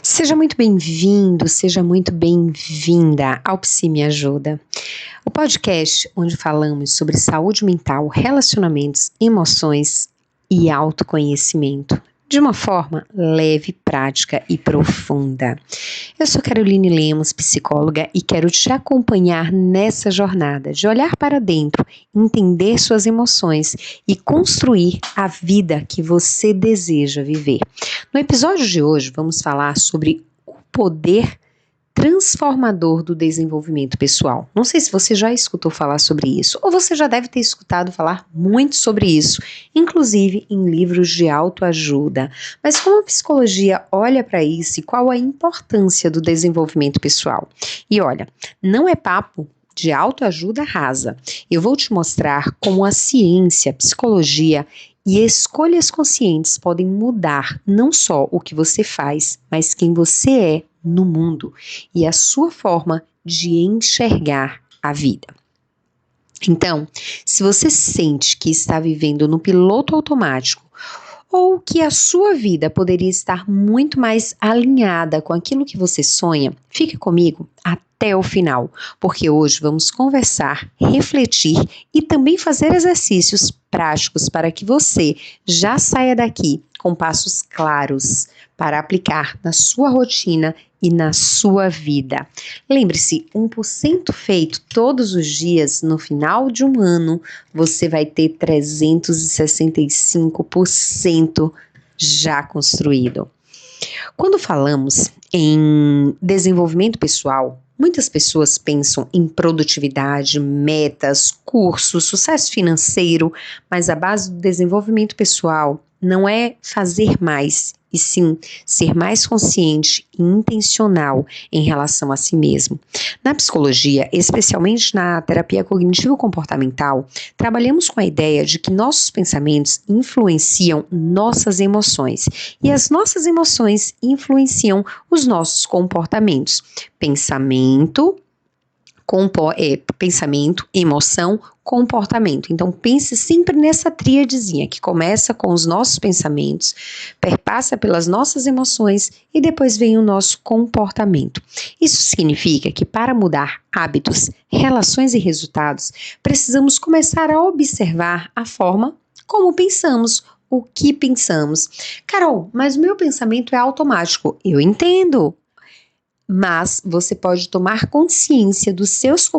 Seja muito bem-vindo, seja muito bem-vinda ao Psi Me Ajuda, o podcast onde falamos sobre saúde mental, relacionamentos, emoções e autoconhecimento, de uma forma leve, prática e profunda. Eu sou Caroline Lemos, psicóloga, e quero te acompanhar nessa jornada de olhar para dentro, entender suas emoções e construir a vida que você deseja viver. No episódio de hoje, vamos falar sobre o poder transformador do desenvolvimento pessoal. Não sei se você já escutou falar sobre isso, ou você já deve ter escutado falar muito sobre isso, inclusive em livros de autoajuda. Mas como a psicologia olha para isso e qual a importância do desenvolvimento pessoal? E olha, não é papo de autoajuda rasa. Eu vou te mostrar como a ciência, a psicologia e escolhas conscientes podem mudar não só o que você faz, mas quem você é no mundo e a sua forma de enxergar a vida. Então, se você sente que está vivendo no piloto automático ou que a sua vida poderia estar muito mais alinhada com aquilo que você sonha, fique comigo até o final, porque hoje vamos conversar, refletir e também fazer exercícios práticos para que você já saia daqui com passos claros para aplicar na sua rotina e na sua vida. Lembre-se, 1% feito todos os dias, no final de um ano, você vai ter 365% já construído. Quando falamos em desenvolvimento pessoal, muitas pessoas pensam em produtividade, metas, cursos, sucesso financeiro, mas a base do desenvolvimento pessoal não é fazer mais, e sim ser mais consciente e intencional em relação a si mesmo. Na psicologia, especialmente na terapia cognitivo-comportamental, trabalhamos com a ideia de que nossos pensamentos influenciam nossas emoções e as nossas emoções influenciam os nossos comportamentos. Pensamento, emoção, comportamento. Então pense sempre nessa tríadezinha que começa com os nossos pensamentos, perpassa pelas nossas emoções e depois vem o nosso comportamento. Isso significa que para mudar hábitos, relações e resultados, precisamos começar a observar a forma como pensamos, o que pensamos. Carol, mas o meu pensamento é automático. Eu entendo. Mas você pode tomar consciência dos seus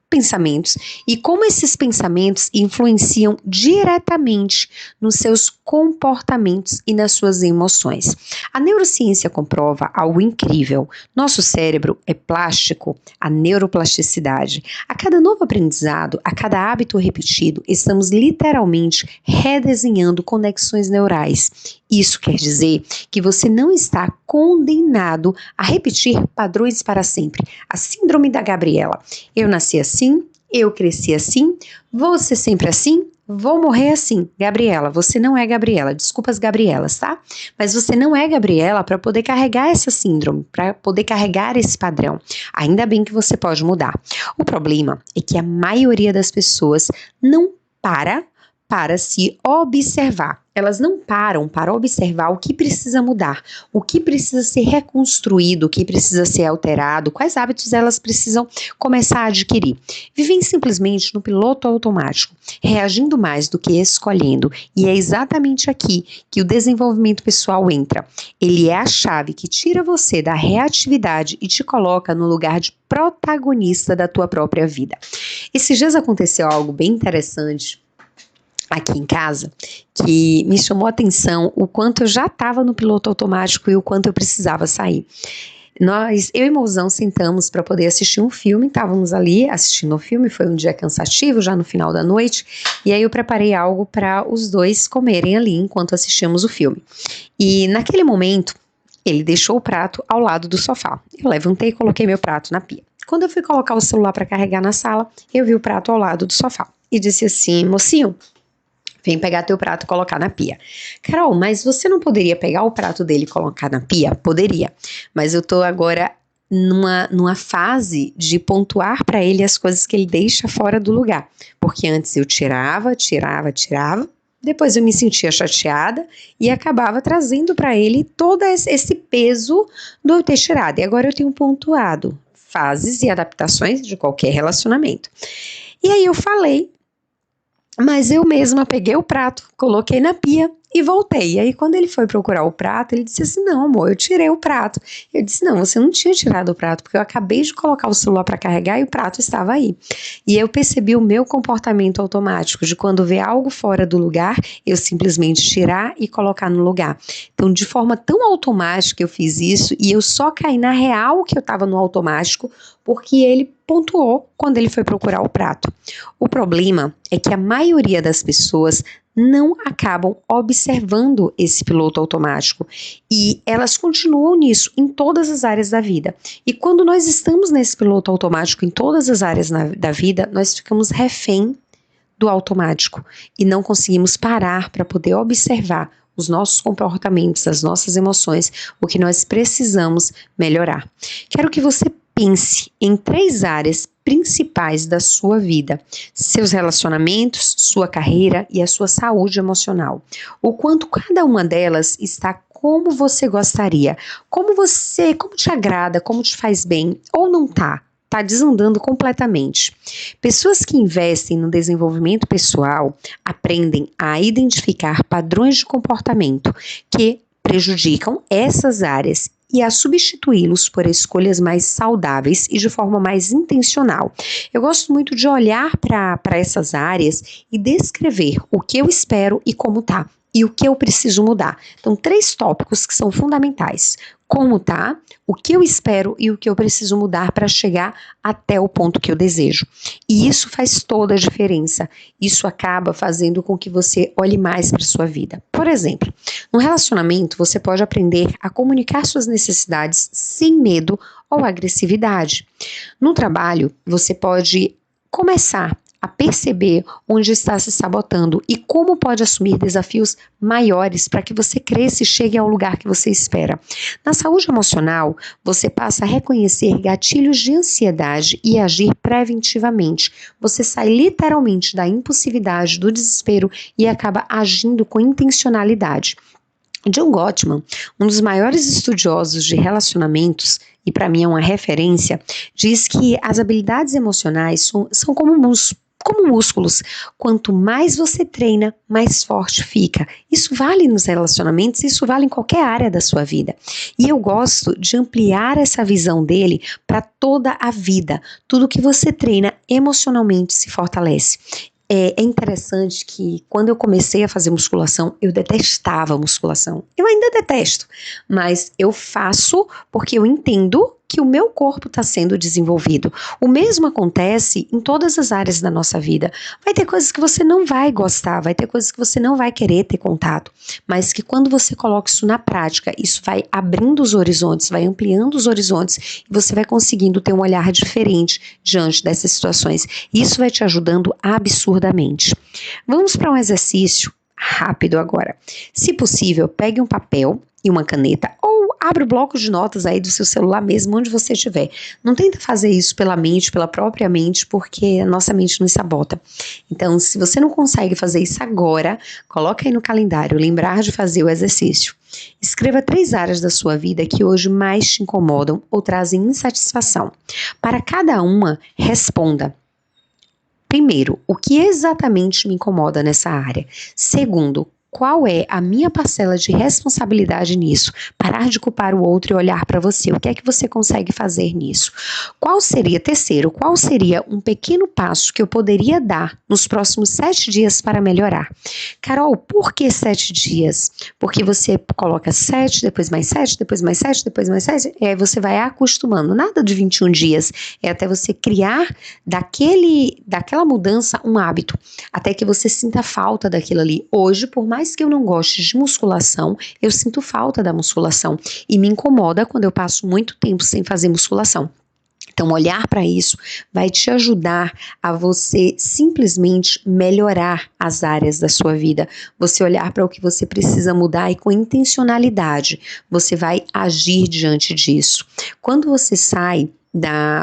pensamentos e como esses pensamentos influenciam diretamente nos seus comportamentos e nas suas emoções. A neurociência comprova algo incrível. Nosso cérebro é plástico, a neuroplasticidade. A cada novo aprendizado, a cada hábito repetido, estamos literalmente redesenhando conexões neurais. Isso quer dizer que você não está condenado a repetir padrões para sempre. A síndrome da Gabriela. Eu nasci assim, eu cresci assim, vou ser sempre assim, vou morrer assim. Gabriela, você não é Gabriela. Desculpa as Gabrielas, tá? Mas você não é Gabriela para poder carregar essa síndrome, para poder carregar esse padrão. Ainda bem que você pode mudar. O problema é que a maioria das pessoas não para se observar. Elas não param para observar o que precisa mudar, o que precisa ser reconstruído, o que precisa ser alterado, quais hábitos elas precisam começar a adquirir. Vivem simplesmente no piloto automático, reagindo mais do que escolhendo. E é exatamente aqui que o desenvolvimento pessoal entra. Ele é a chave que tira você da reatividade e te coloca no lugar de protagonista da tua própria vida. Esses dias aconteceu algo bem interessante aqui em casa, que me chamou a atenção o quanto eu já estava no piloto automático e o quanto eu precisava sair. Eu e mozão sentamos para poder assistir um filme, estávamos ali assistindo o filme, foi um dia cansativo, já no final da noite, e aí eu preparei algo para os dois comerem ali enquanto assistíamos o filme. E naquele momento, ele deixou o prato ao lado do sofá. Eu levantei e coloquei meu prato na pia. Quando eu fui colocar o celular para carregar na sala, eu vi o prato ao lado do sofá e disse assim: mocinho, vem pegar teu prato e colocar na pia. Carol, mas você não poderia pegar o prato dele e colocar na pia? Poderia, mas eu tô agora numa fase de pontuar para ele as coisas que ele deixa fora do lugar. Porque antes eu tirava, depois eu me sentia chateada e acabava trazendo para ele todo esse peso do eu ter tirado. E agora eu tenho pontuado fases e adaptações de qualquer relacionamento. E aí eu falei, mas eu mesma peguei o prato, coloquei na pia e voltei. E aí quando ele foi procurar o prato, ele disse assim, não amor, eu tirei o prato. Eu disse, não, você não tinha tirado o prato, porque eu acabei de colocar o celular para carregar e o prato estava aí. E eu percebi o meu comportamento automático de quando vê algo fora do lugar, eu simplesmente tirar e colocar no lugar. Então de forma tão automática eu fiz isso e eu só caí na real que eu estava no automático porque ele pontuou quando ele foi procurar o prato. O problema é que a maioria das pessoas não acabam observando esse piloto automático e elas continuam nisso em todas as áreas da vida. E quando nós estamos nesse piloto automático em todas as áreas da vida, nós ficamos refém do automático e não conseguimos parar para poder observar os nossos comportamentos, as nossas emoções, o que nós precisamos melhorar. Quero que você pense em 3 áreas principais da sua vida: seus relacionamentos, sua carreira e a sua saúde emocional. O quanto cada uma delas está como você gostaria, como te agrada, como te faz bem, ou não tá desandando completamente. Pessoas que investem no desenvolvimento pessoal aprendem a identificar padrões de comportamento que prejudicam essas áreas e a substituí-los por escolhas mais saudáveis e de forma mais intencional. Eu gosto muito de olhar para essas áreas e descrever o que eu espero e como tá, e o que eu preciso mudar. Então, 3 tópicos que são fundamentais: como tá, o que eu espero e o que eu preciso mudar para chegar até o ponto que eu desejo. E isso faz toda a diferença. Isso acaba fazendo com que você olhe mais para sua vida. Por exemplo, no relacionamento, você pode aprender a comunicar suas necessidades sem medo ou agressividade. No trabalho, você pode começar a perceber onde está se sabotando e como pode assumir desafios maiores para que você cresça e chegue ao lugar que você espera. Na saúde emocional, você passa a reconhecer gatilhos de ansiedade e agir preventivamente. Você sai literalmente da impulsividade, do desespero e acaba agindo com intencionalidade. John Gottman, um dos maiores estudiosos de relacionamentos, e para mim é uma referência, diz que as habilidades emocionais são como músculos. Quanto mais você treina, mais forte fica. Isso vale nos relacionamentos, isso vale em qualquer área da sua vida. E eu gosto de ampliar essa visão dele para toda a vida. Tudo que você treina emocionalmente se fortalece. É interessante que quando eu comecei a fazer musculação, eu detestava musculação. Eu ainda detesto, mas eu faço porque eu entendo que o meu corpo está sendo desenvolvido. O mesmo acontece em todas as áreas da nossa vida. Vai ter coisas que você não vai gostar, vai ter coisas que você não vai querer ter contato, mas que quando você coloca isso na prática, isso vai abrindo os horizontes, vai ampliando os horizontes e você vai conseguindo ter um olhar diferente diante dessas situações. Isso vai te ajudando absurdamente. Vamos para um exercício rápido agora. Se possível, pegue um papel e uma caneta ou abre o bloco de notas aí do seu celular mesmo, onde você estiver. Não tenta fazer isso pela mente, pela própria mente, porque a nossa mente nos sabota. Então, se você não consegue fazer isso agora, coloca aí no calendário, lembrar de fazer o exercício. Escreva 3 áreas da sua vida que hoje mais te incomodam ou trazem insatisfação. Para cada uma, responda: primeiro, o que exatamente me incomoda nessa área? Segundo, qual é a minha parcela de responsabilidade nisso? Parar de culpar o outro e olhar para você. O que é que você consegue fazer nisso? Terceiro, qual seria um pequeno passo que eu poderia dar nos próximos 7 dias para melhorar? Carol, por que 7 dias? Porque você coloca 7, depois mais 7, depois mais 7, depois mais 7, e aí você vai acostumando. Nada de 21 dias, é até você criar daquela mudança um hábito, até que você sinta falta daquilo ali. Hoje, por mais que eu não goste de musculação, eu sinto falta da musculação e me incomoda quando eu passo muito tempo sem fazer musculação. Então, olhar para isso vai te ajudar a você simplesmente melhorar as áreas da sua vida. Você olhar para o que você precisa mudar e com intencionalidade, você vai agir diante disso. Quando você sai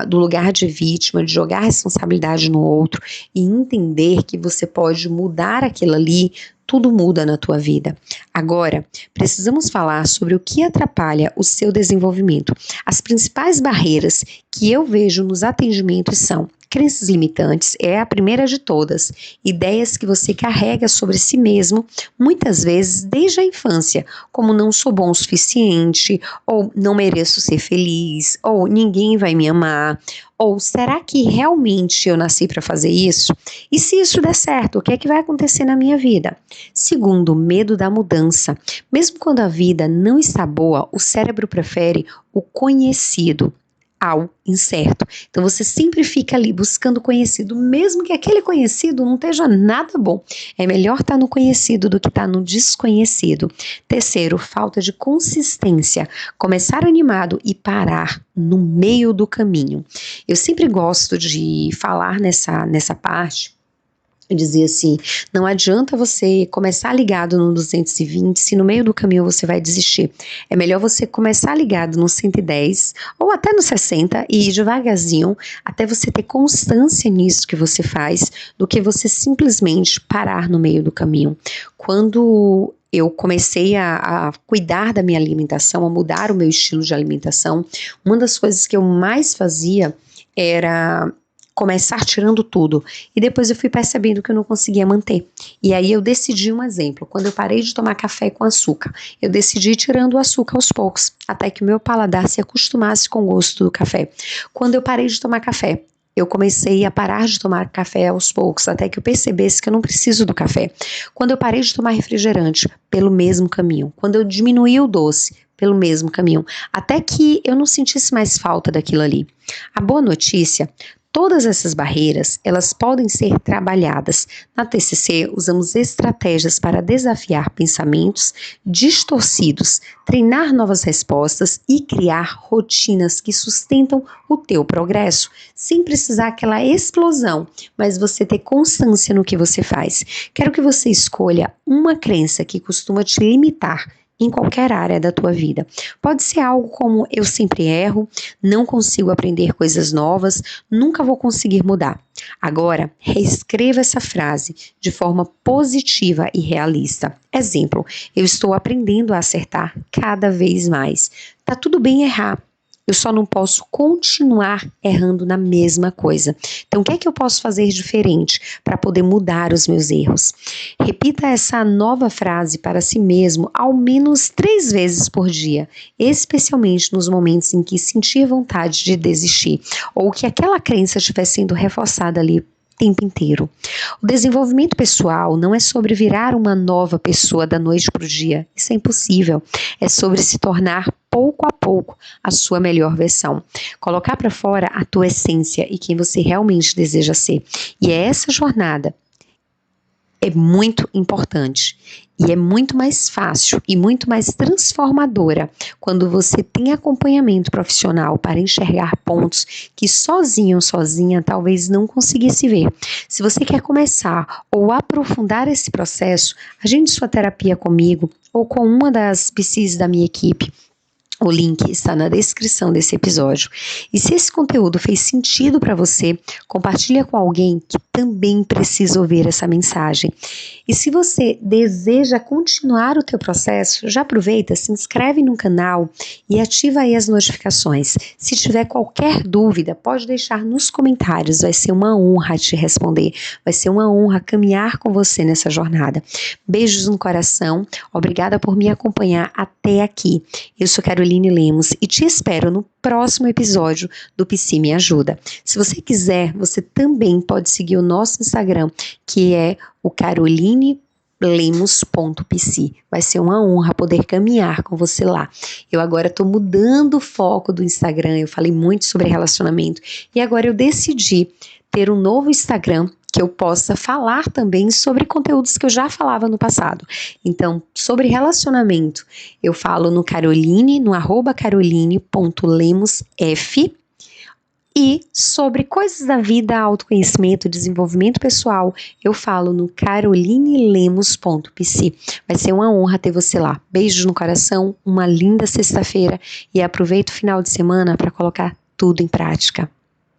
do lugar de vítima, de jogar a responsabilidade no outro e entender que você pode mudar aquilo ali, tudo muda na tua vida. Agora, precisamos falar sobre o que atrapalha o seu desenvolvimento. As principais barreiras que eu vejo nos atendimentos são crenças limitantes, é a primeira de todas, ideias que você carrega sobre si mesmo, muitas vezes desde a infância, como não sou bom o suficiente, ou não mereço ser feliz, ou ninguém vai me amar, ou será que realmente eu nasci para fazer isso? E se isso der certo, o que é que vai acontecer na minha vida? Segundo, medo da mudança. Mesmo quando a vida não está boa, o cérebro prefere o conhecido ao incerto. Então você sempre fica ali buscando conhecido, mesmo que aquele conhecido não esteja nada bom. É melhor estar no conhecido do que estar no desconhecido. Terceiro, falta de consistência. Começar animado e parar no meio do caminho. Eu sempre gosto de falar nessa parte, dizer assim, não adianta você começar ligado no 220 se no meio do caminho você vai desistir. É melhor você começar ligado no 110 ou até no 60 e ir devagarzinho até você ter constância nisso que você faz, do que você simplesmente parar no meio do caminho. Quando eu comecei a cuidar da minha alimentação, a mudar o meu estilo de alimentação, uma das coisas que eu mais fazia era começar tirando tudo, e depois eu fui percebendo que eu não conseguia manter, e aí eu decidi um exemplo, quando eu parei de tomar café com açúcar, eu decidi ir tirando o açúcar aos poucos, até que o meu paladar se acostumasse com o gosto do café. Quando eu parei de tomar café, eu comecei a parar de tomar café aos poucos, até que eu percebesse que eu não preciso do café. Quando eu parei de tomar refrigerante, pelo mesmo caminho. Quando eu diminuí o doce, pelo mesmo caminho. Até que eu não sentisse mais falta daquilo ali. A boa notícia, todas essas barreiras, elas podem ser trabalhadas. Na TCC, usamos estratégias para desafiar pensamentos distorcidos, treinar novas respostas e criar rotinas que sustentam o teu progresso, sem precisar aquela explosão, mas você ter constância no que você faz. Quero que você escolha uma crença que costuma te limitar em qualquer área da tua vida. Pode ser algo como eu sempre erro, não consigo aprender coisas novas, nunca vou conseguir mudar. Agora, reescreva essa frase de forma positiva e realista. Exemplo, eu estou aprendendo a acertar cada vez mais. Tá tudo bem errar. Eu só não posso continuar errando na mesma coisa. Então, o que é que eu posso fazer diferente para poder mudar os meus erros? Repita essa nova frase para si mesmo ao menos 3 vezes por dia, especialmente nos momentos em que sentir vontade de desistir ou que aquela crença estiver sendo reforçada ali o tempo inteiro. O desenvolvimento pessoal não é sobre virar uma nova pessoa da noite para o dia. Isso é impossível. É sobre se tornar pouco a pouco a sua melhor versão. Colocar para fora a tua essência e quem você realmente deseja ser. E é essa jornada é muito importante e é muito mais fácil e muito mais transformadora quando você tem acompanhamento profissional para enxergar pontos que sozinho ou sozinha talvez não conseguisse ver. Se você quer começar ou aprofundar esse processo, agende sua terapia comigo ou com uma das PCs da minha equipe. O link está na descrição desse episódio. E se esse conteúdo fez sentido para você, compartilha com alguém que também precisa ouvir essa mensagem. E se você deseja continuar o teu processo, já aproveita, se inscreve no canal e ativa aí as notificações. Se tiver qualquer dúvida, pode deixar nos comentários. Vai ser uma honra te responder. Vai ser uma honra caminhar com você nessa jornada. Beijos no coração. Obrigada por me acompanhar até aqui. Eu sou Caroline Lemos e te espero no próximo episódio do Psi Me Ajuda. Se você quiser, você também pode seguir o nosso Instagram, que é o carolinelemos.psi. Vai ser uma honra poder caminhar com você lá. Eu agora estou mudando o foco do Instagram, eu falei muito sobre relacionamento e agora eu decidi ter um novo Instagram que eu possa falar também sobre conteúdos que eu já falava no passado. Então, sobre relacionamento, eu falo no Caroline, no @caroline.lemosf, e sobre coisas da vida, autoconhecimento, desenvolvimento pessoal, eu falo no carolinelemos.psi. Vai ser uma honra ter você lá. Beijos no coração, uma linda sexta-feira e aproveita o final de semana para colocar tudo em prática.